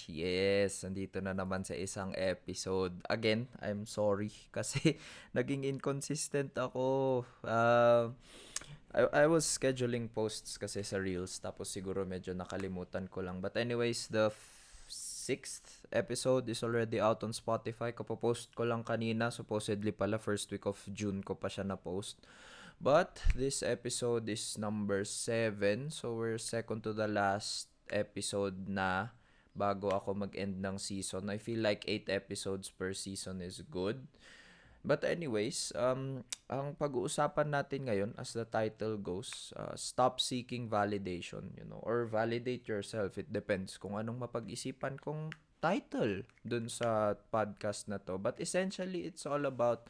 Yes. Nandito na naman sa isang episode. Again, I'm sorry kasi naging inconsistent ako. I was scheduling posts kasi sa Reels tapos siguro medyo nakalimutan ko lang. But anyways, the sixth episode is already out on Spotify. Kapopost ko lang kanina. Supposedly pala first week of June ko pa siya na-post. But this episode is number 7. So we're second to the last episode na bago ako mag-end ng season. I feel like 8 episodes per season is good. But anyways, ang pag-uusapan natin ngayon as the title goes, stop seeking validation, or validate yourself. It depends kung anong mapag-isipan kong title dun sa podcast na to. But essentially, it's all about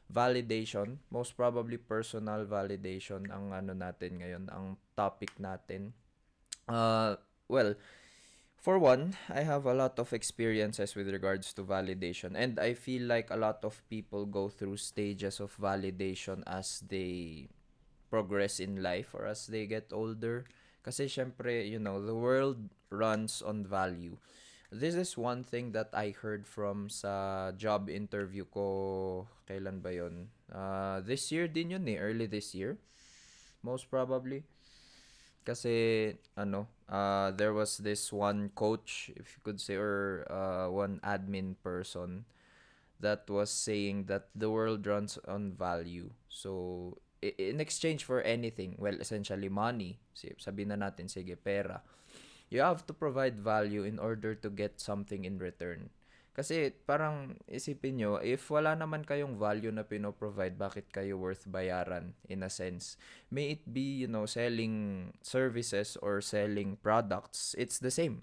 validation. Most probably personal validation ang ano natin ngayon, ang topic natin. Well, for one, I have a lot of experiences with regards to validation, and I feel like a lot of people go through stages of validation as they progress in life or as they get older. Kasi syempre, the world runs on value. This is one thing that I heard from sa job interview ko. Kailan ba yon? This year din yun eh. Early this year. Most probably. Kasi there was this one coach, if you could say, or one admin person that was saying that the world runs on value. So in exchange for anything, well, essentially money, sabihin na natin, sige, pera, you have to provide value in order to get something in return. Kasi parang isipin nyo, if wala naman kayong value na pinoprovide, bakit kayo worth bayaran in a sense? May it be, selling services or selling products, it's the same.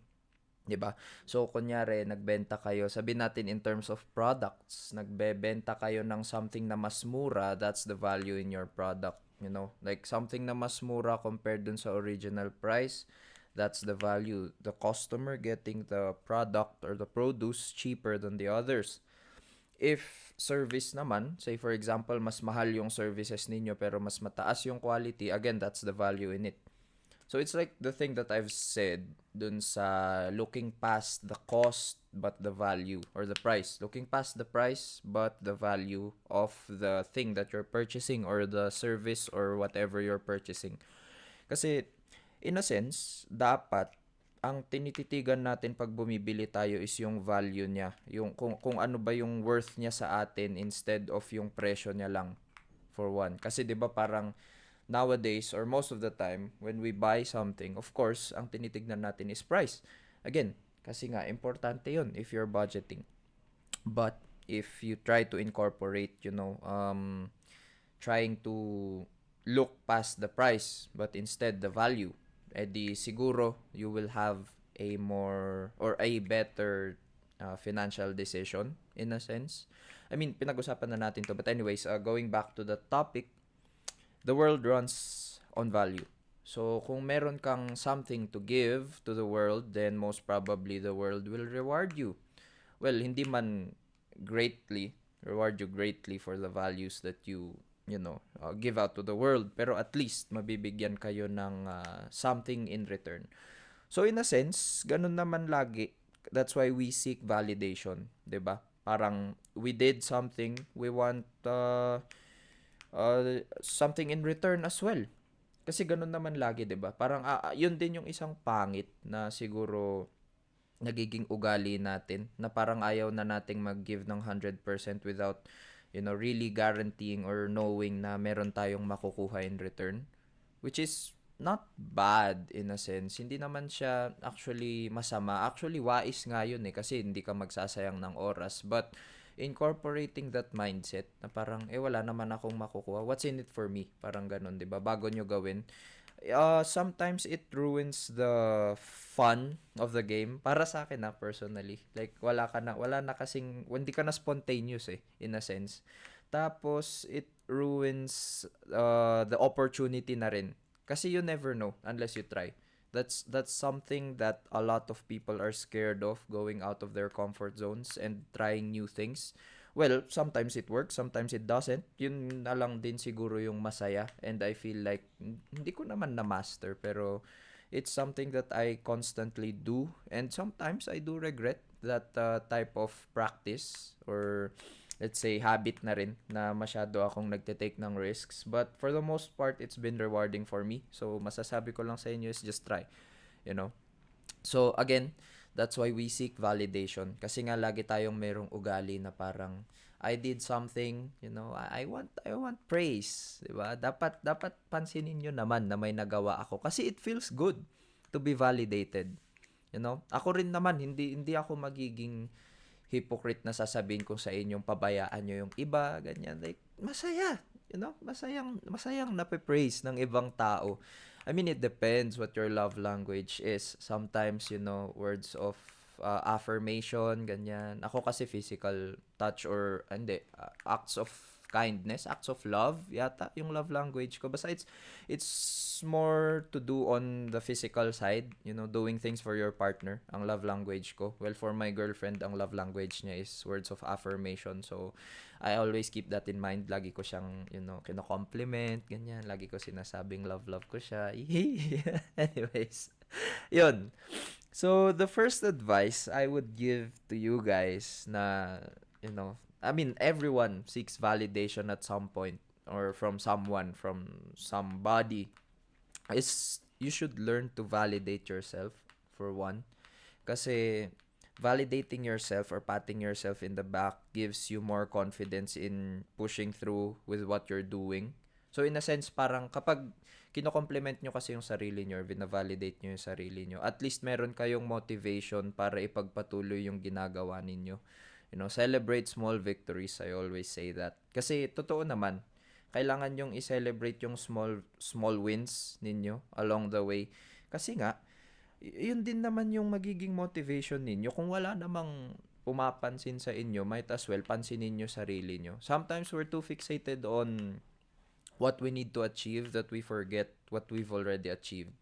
'Di ba? So kunyari nagbenta kayo, sabi natin in terms of products, nagbebenta kayo ng something na mas mura, that's the value in your product, Like something na mas mura compared dun sa original price, that's the value. The customer getting the product or the produce cheaper than the others. If service naman, say for example, mas mahal yung services ninyo pero mas mataas yung quality, again, that's the value in it. So it's like the thing that I've said dun sa looking past the cost but the value, or the price. Looking past the price but the value of the thing that you're purchasing or the service or whatever you're purchasing. Kasi in a sense, dapat ang tinititigan natin pag bumibili tayo is yung value niya, yung kung ano ba yung worth niya sa atin instead of yung presyo niya lang, for one. Kasi 'di ba parang nowadays or most of the time when we buy something, of course, ang tinitignan natin is price. Again, kasi nga importante 'yun if you're budgeting. But if you try to incorporate, trying to look past the price but instead the value, edi siguro you will have a more or a better financial decision in a sense. I mean, pinag-usapan na natin to, but anyways, going back to the topic, the world runs on value. So, kung meron kang something to give to the world, then most probably the world will reward you. Well, hindi man greatly, reward you greatly for the values that you give out to the world. Pero at least, mabibigyan kayo ng something in return. So, in a sense, ganun naman lagi. That's why we seek validation, 'di ba? Parang we did something, we want something in return as well. Kasi ganun naman lagi, 'di ba? Parang yun din yung isang pangit na siguro nagiging ugali natin, na parang ayaw na nating mag-give ng 100% without really guaranteeing or knowing na meron tayong makukuha in return, which is not bad in a sense. Hindi naman siya actually masama. Actually, wais nga yun eh, kasi hindi ka magsasayang ng oras. But incorporating that mindset na parang, wala naman akong makukuha. What's in it for me? Parang ganun, di ba? Bago nyo gawin. Sometimes it ruins the fun of the game. Para sa akin na personally. Like, wala na kasing, hindi ka na spontaneous eh, in a sense. Tapos, it ruins the opportunity na rin. Kasi you never know unless you try. That's something that a lot of people are scared of, going out of their comfort zones and trying new things. Well, sometimes it works, sometimes it doesn't. Yun na lang din siguro yung masaya, and I feel like hindi ko naman na master, pero it's something that I constantly do, and sometimes I do regret that type of practice, or let's say habit na rin, na masyado akong nagte-take ng risks. But for the most part, it's been rewarding for me. So masasabi ko lang sa inyo is just try, you know. So again, that's why we seek validation. Kasi nga lagi tayong merong ugali na parang I did something, I want praise, 'di ba? Dapat pansinin niyo naman na may nagawa ako kasi it feels good to be validated. Ako rin naman, hindi ako magiging hypocrite na sasabihin ko sa inyong pabayaan nyo yung iba, ganyan. Like, masaya. Masayang nape-praise ng ibang tao. I mean, it depends what your love language is. Sometimes, words of affirmation, ganyan. Ako kasi physical touch or, hindi, acts of kindness, acts of love, yata, yung love language ko. Basta it's more to do on the physical side, doing things for your partner, ang love language ko. Well, for my girlfriend, ang love language niya is words of affirmation. So, I always keep that in mind. Lagi ko siyang, kino-compliment, ganyan. Lagi ko sinasabing love ko siya. Anyways, yun. So, the first advice I would give to you guys na, I mean, everyone seeks validation at some point or from someone, from somebody, is you should learn to validate yourself for one. Kasi validating yourself or patting yourself in the back gives you more confidence in pushing through with what you're doing. So in a sense, parang kapag kino-compliment nyo kasi yung sarili nyo or vina-validate nyo yung sarili nyo, at least meron kayong motivation para ipagpatuloy yung ginagawa ninyo. Celebrate small victories. I always say that. Kasi totoo naman, kailangan yung i-celebrate yung small wins ninyo along the way. Kasi nga, yun din naman yung magiging motivation ninyo. Kung wala namang pumapansin sa inyo, might as well pansinin nyo sarili nyo. Sometimes we're too fixated on what we need to achieve that we forget what we've already achieved.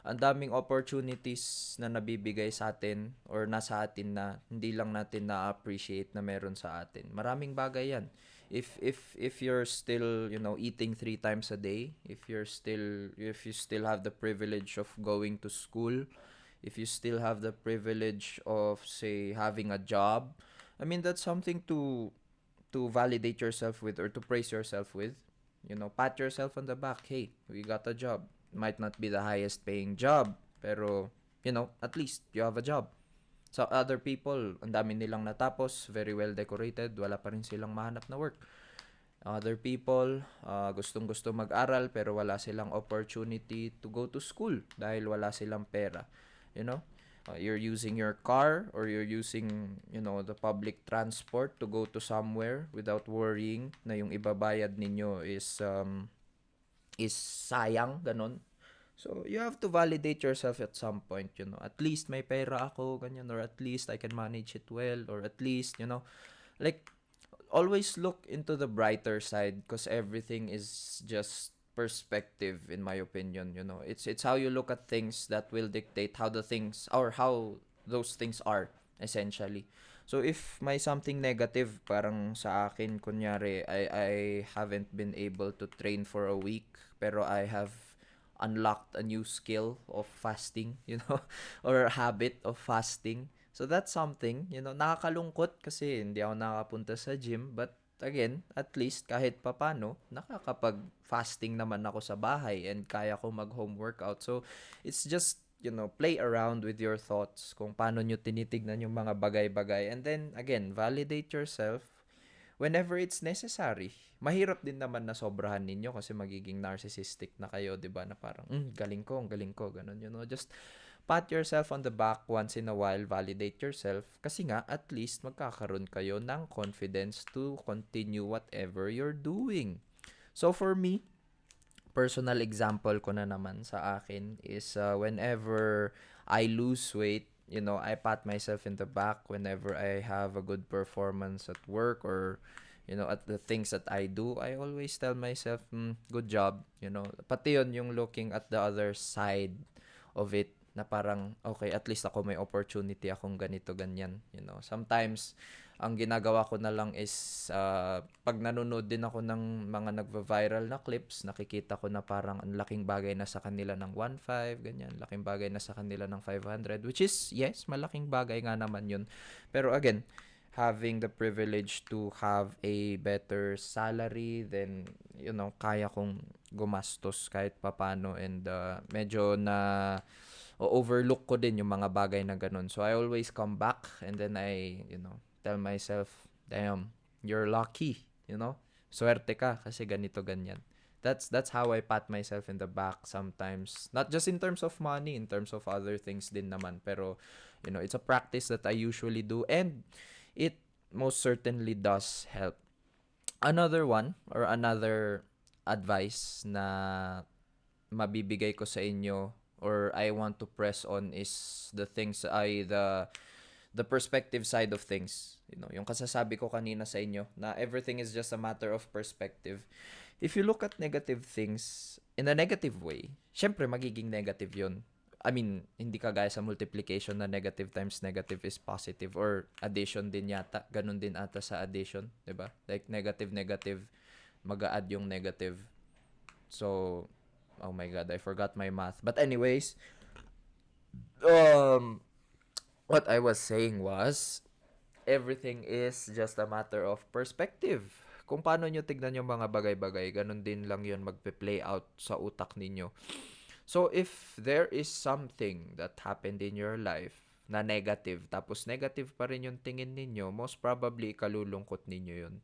Ang daming opportunities na nabibigay sa atin or nasa atin na hindi lang natin na-appreciate na meron sa atin. Maraming bagay yan. If you're still, eating 3 times a day, if you still have the privilege of going to school, if you still have the privilege of, say, having a job, I mean, that's something to validate yourself with or to praise yourself with. Pat yourself on the back. Hey, we got a job. Might not be the highest paying job, pero, at least you have a job. So, other people, ang dami nilang natapos, very well decorated, wala pa rin silang mahanap na work. Other people, gustong-gusto mag-aral, pero wala silang opportunity to go to school dahil wala silang pera. You're using your car or you're using, the public transport to go to somewhere without worrying na yung ibabayad ninyo is sayang, ganon. So, you have to validate yourself at some point, At least may pera ako, ganyan, or at least I can manage it well, or at least, like, always look into the brighter side because everything is just perspective, in my opinion, It's how you look at things that will dictate how the things, or how those things are, essentially. So, if may something negative, parang sa akin, kunyari, I haven't been able to train for a week, pero I have unlocked a new skill of fasting, or habit of fasting. So that's something, nakakalungkot kasi hindi ako nakapunta sa gym, but again, at least kahit papano, nakakapag-fasting naman ako sa bahay and kaya ko mag-home workout. So it's just, play around with your thoughts kung paano nyo tinitignan yung mga bagay-bagay. And then, again, validate yourself whenever it's necessary. Mahirap din naman na sobrahan ninyo kasi magiging narcissistic na kayo, 'di ba? Na parang, galing ko, ganun, Just pat yourself on the back once in a while, validate yourself kasi nga at least magkakaroon kayo ng confidence to continue whatever you're doing. So for me, personal example ko na naman sa akin is whenever I lose weight, I pat myself in the back whenever I have a good performance at work or, at the things that I do. I always tell myself, good job, Pati yun yung looking at the other side of it na parang, okay, at least ako may opportunity akong ganito, ganyan. Sometimes, ang ginagawa ko na lang is, pag nanonood din ako ng mga nagva-viral na clips, nakikita ko na parang ang laking bagay na sa kanila ng 1.5, ganyan. Laking bagay na sa kanila ng 500, which is, yes, malaking bagay nga naman yun. Pero again, having the privilege to have a better salary, then, kaya kong gumastos kahit papano, and medyo na overlook ko din yung mga bagay na ganun. So I always come back and then I, tell myself, damn, you're lucky, Swerte ka kasi ganito ganyan. That's how I pat myself in the back sometimes. Not just in terms of money, in terms of other things din naman. Pero, it's a practice that I usually do, and it most certainly does help. Another one or another advice na mabibigay ko sa inyo or I want to press on is the perspective side of things. Yung kasasabi ko kanina sa inyo na everything is just a matter of perspective. If you look at negative things in a negative way, syempre magiging negative 'yun. I mean, hindi kagaya sa multiplication na negative times negative is positive, or addition din yata. Ganun din ata sa addition, 'di ba? Like negative negative, mag-a-add yung negative. So, oh my god, I forgot my math. But anyways, um what I was saying was everything is just a matter of perspective. Kung paano nyo tignan yung mga bagay-bagay, ganun din lang yun magpe-play out sa utak ninyo. So, if there is something that happened in your life na negative, tapos negative pa rin yung tingin ninyo, most probably ikalulungkot ninyo yun.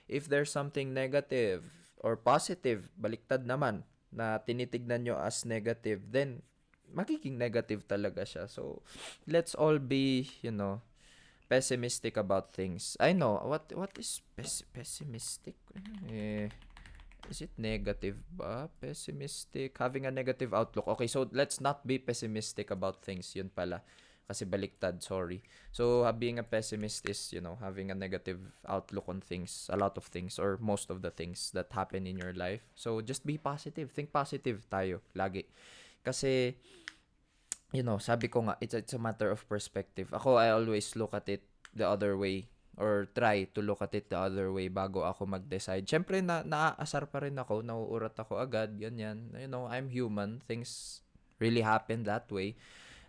If there's something negative or positive, baliktad naman, na tinitignan nyo as negative, then magiging negative talaga siya. So, let's all be, pessimistic about things. I know, what is pessimistic? Is it negative ba? Pessimistic. Having a negative outlook. Okay, so let's not be pessimistic about things. Yun pala. Kasi baliktad, sorry. So, being a pessimist is, having a negative outlook on things, a lot of things, or most of the things that happen in your life. So, just be positive. Think positive tayo, lagi. Kasi, sabi ko nga, it's a matter of perspective. Ako, I always look at it the other way, or try to look at it the other way bago ako mag-decide. Siyempre, naaasar pa rin ako, nauurat ako agad, ganyan. I'm human. Things really happen that way.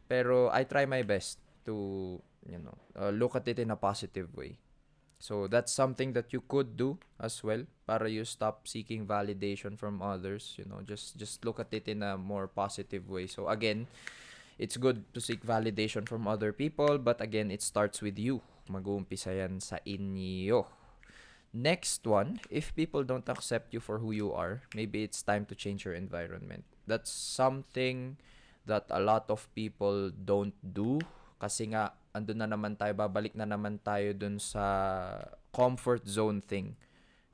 Pero I try my best to, look at it in a positive way. So that's something that you could do as well para you stop seeking validation from others. Just look at it in a more positive way. So again, it's good to seek validation from other people, but again, it starts with you. Mag-uumpisa yan sa inyo. Next one, if people don't accept you for who you are, maybe it's time to change your environment. That's something that a lot of people don't do kasi nga andun na naman tayo, babalik na naman tayo dun sa comfort zone thing.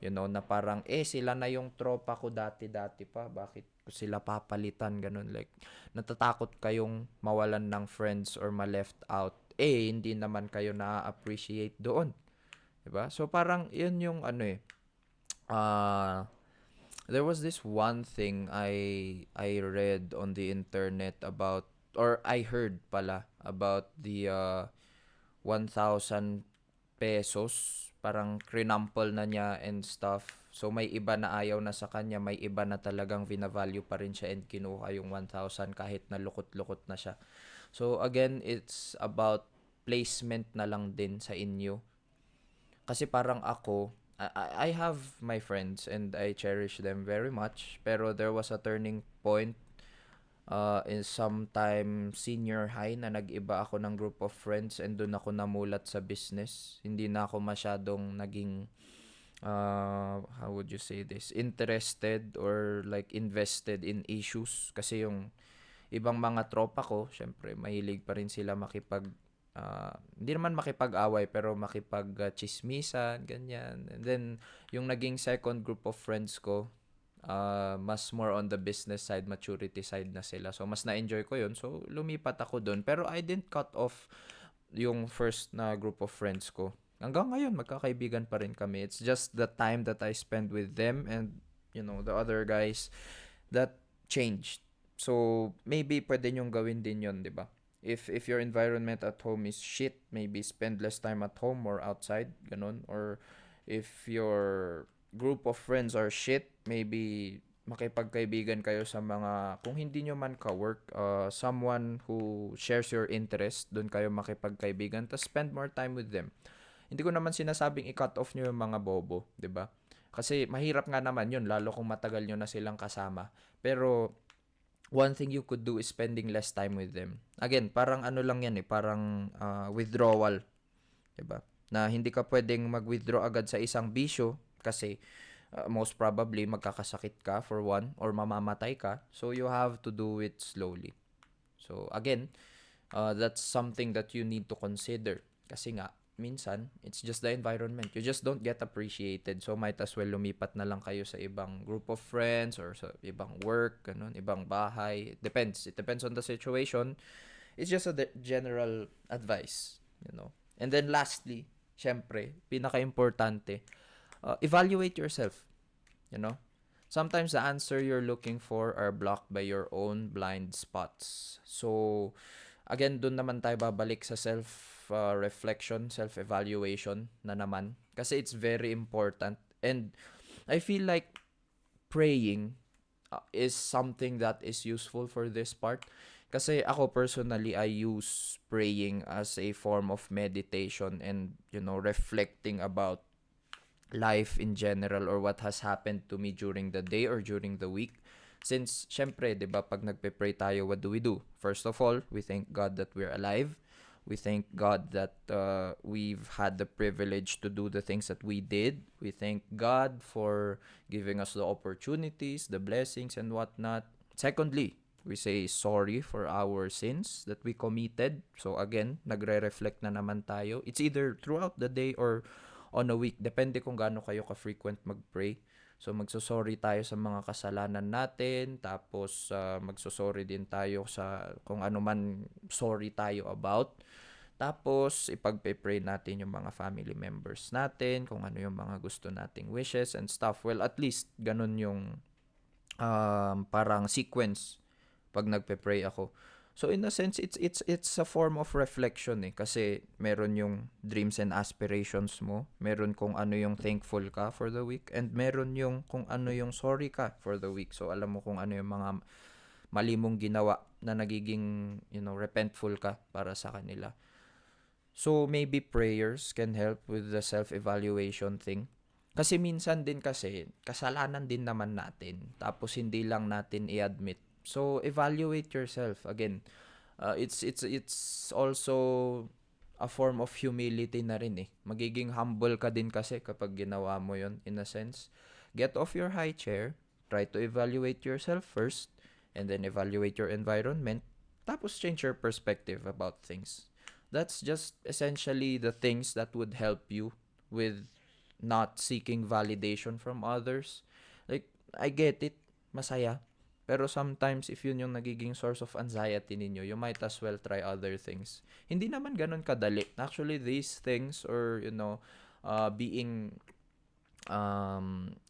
Na parang sila na yung tropa ko dati pa, bakit ko sila papalitan, ganun, like natatakot kayong mawalan ng friends or ma-left out, hindi naman kayo na-appreciate doon, 'di ba? So parang 'yun yung there was this one thing I read on the internet about, or I heard pala about the 1,000 pesos, parang crinample na niya and stuff. So may iba na ayaw na sa kanya, may iba na talagang vina-value pa rin siya and kinuha yung 1,000 kahit na lukot-lukot na siya. So again, it's about placement na lang din sa inyo. Kasi parang ako, I have my friends and I cherish them very much. Pero there was a turning point in sometime senior high na nag-iba ako ng group of friends and doon ako namulat sa business. Hindi na ako masyadong naging, how would you say this, interested or like invested in issues. Kasi yung ibang mga tropa ko, syempre, mahilig pa rin sila hindi naman makipag-away, pero makipag-chismisan, ganyan. And then, yung naging second group of friends ko, mas more on the business side, maturity side na sila. So, mas na-enjoy ko yun. So, lumipat ako dun. Pero I didn't cut off yung first na group of friends ko. Hanggang ngayon, magkakaibigan pa rin kami. It's just the time that I spend with them and, the other guys that changed. So, maybe pwede nyong gawin din yon, di ba? If your environment at home is shit, maybe spend less time at home or outside, ganun. Or if your group of friends are shit, maybe makipagkaibigan kayo sa mga, kung hindi nyo man ka-work, someone who shares your interest, doon kayo makipagkaibigan, tapos spend more time with them. Hindi ko naman sinasabing i-cut off nyo yung mga bobo, 'di ba? Kasi mahirap nga naman yun, lalo kung matagal nyo na silang kasama. Pero, one thing you could do is spending less time with them. Again, parang ano lang yan parang withdrawal, 'di ba? Na hindi ka pwedeng mag-withdraw agad sa isang bisyo kasi most probably magkakasakit ka for one or mamamatay ka. So you have to do it slowly. So again, that's something that you need to consider. Kasi nga, minsan, it's just the environment. You just don't get appreciated. So might as well lumipat na lang kayo sa ibang group of friends or sa ibang work, ganun, ibang bahay. It depends. It depends on the situation. It's just a general advice, you know. And then lastly, syempre, pinaka-importante, evaluate yourself, you know. Sometimes the answer you're looking for are blocked by your own blind spots. So, again, dun naman tayo babalik sa self-reflection, self-evaluation na naman. Kasi it's very important. And I feel like praying is something that is useful for this part. Kasi ako personally, I use praying as a form of meditation and, you know, reflecting about life in general or what has happened to me during the day or during the week. Since, syempre, di ba, pag nagpe-pray tayo, what do we do? First of all, we thank God that we're alive. We thank God that we've had the privilege to do the things that we did. We thank God for giving us the opportunities, the blessings, and whatnot. Secondly, we say sorry for our sins that we committed. So again, nagre-reflect na naman tayo. It's either throughout the day or on a week. Depende kung gaano kayo ka-frequent mag-pray. So, magsosorry tayo sa mga kasalanan natin. Tapos, magsosorry din tayo sa kung ano man sorry tayo about. Tapos, ipagpe-pray natin yung mga family members natin, kung ano yung mga gusto nating wishes and stuff. Well, at least, ganun yung parang sequence pag nagpe-pray ako. So in a sense, it's a form of reflection kasi meron yung dreams and aspirations mo, meron kung ano yung thankful ka for the week, and meron yung kung ano yung sorry ka for the week. So alam mo kung ano yung mga mali mong ginawa na nagiging, you know, repentful ka para sa kanila. So maybe prayers can help with the self-evaluation thing. Kasi minsan din kasi kasalanan din naman natin, tapos hindi lang natin i-admit. So evaluate yourself again. It's also a form of humility na rin Magiging humble ka din kasi kapag ginawa mo yon in a sense. Get off your high chair, try to evaluate yourself first, and then evaluate your environment, tapos change your perspective about things. That's just essentially the things that would help you with not seeking validation from others. Like, I get it, masaya. Pero sometimes, if yun yung nagiging source of anxiety ninyo, you might as well try other things. Hindi naman ganun kadali. Actually, these things or, you know, being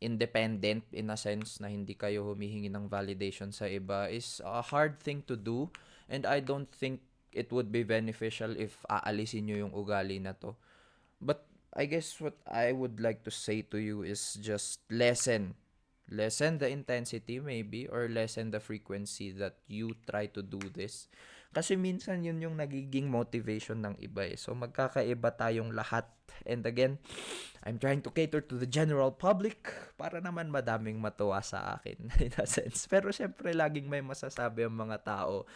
independent in a sense na hindi kayo humihingi ng validation sa iba is a hard thing to do. And I don't think it would be beneficial if aalisin nyo yung ugali na to. But I guess what I would like to say to you is just lessen the intensity maybe or lessen the frequency that you try to do this. Kasi minsan yun yung nagiging motivation ng iba So magkakaiba tayong lahat. And again, I'm trying to cater to the general public para naman madaming matuwa sa akin in a sense. Pero syempre laging may masasabi ang mga tao.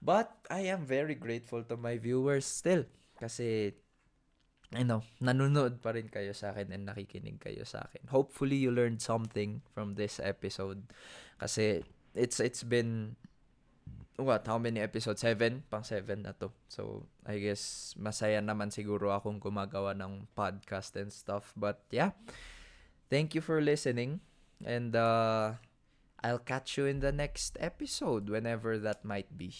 But I am very grateful to my viewers still. Kasi nanonood pa rin kayo sa akin and nakikinig kayo sa akin. Hopefully, you learned something from this episode. Kasi, it's been, how many episodes? 7? Pang 7 na to. So, I guess, masaya naman siguro akong gumagawa ng podcast and stuff. But, yeah. Thank you for listening. And, I'll catch you in the next episode, whenever that might be.